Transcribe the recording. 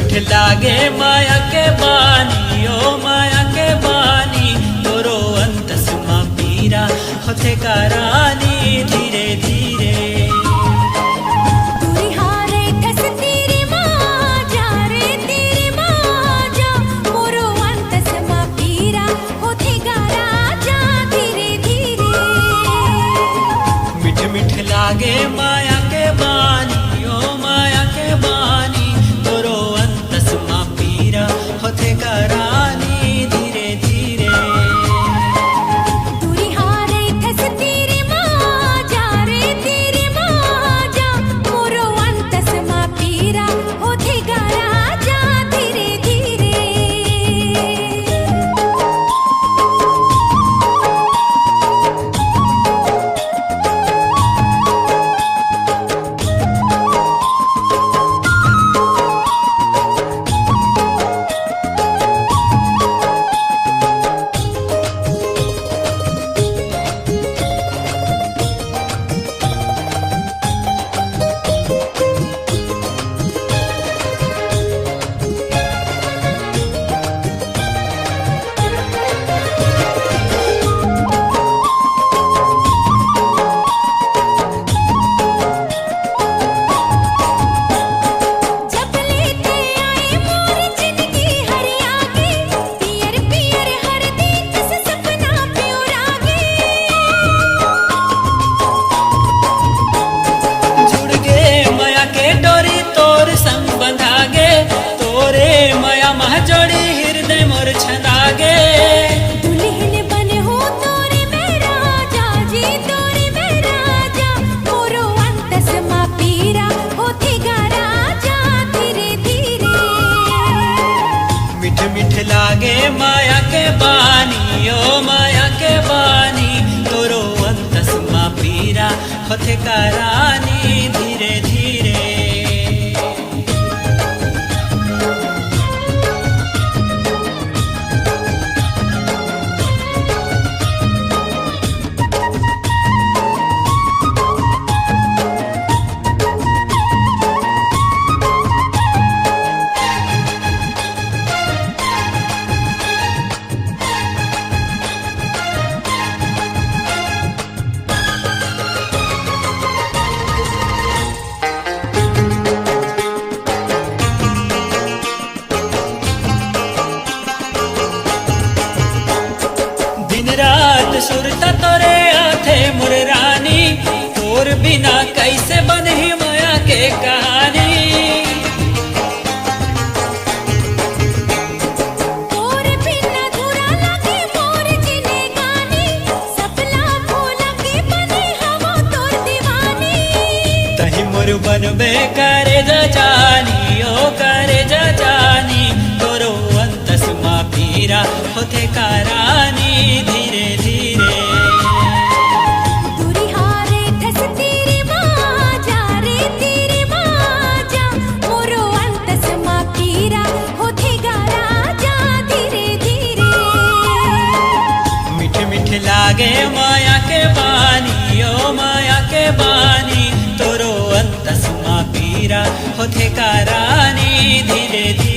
मिठ लागे माया के बानी, ओ माया के बानी, तोरो अंतस मा पीरा होथे करानी धीरे धीरे। मिठ लागे माया के बानी, ओ माया के बानी, तोरो अंतस मा पीरा होथे करानी धीरे धीरे। जोड़ी हृदय मोर छंदागे, दुल्हन बने हो तोरे में राजा जी, तोरे में राजा, मोरो अंतस मा पीरा होथे गा राजा धीरे धीरे। मिठ मिठ लागे माया के बानी, ओ माया के बानी, तोरो अंतस मा पीरा होथे करानी धीरे धीरे। रात सुरता तोरे आथे मोर रानी, तोर बिना कैसे बनही माया के कहानी। तोर बिना धुरा लगे मोर जिंदगानी, सपना फूल के बने हवो तोर दीवानी। तही मोर बनबे करे जा जानी, ओ करे जा जानी, तोरो अंतस मा पीरा होथे करानी धीरे धीरे। मोरो अंतस मा पीरा होथे गा राजा धीरे धीरे। मिठ मिठ लागे माया के बानी, ओ माया के बानी, तोरो अंतस मा पीरा होथे करानी धीरे धीरे।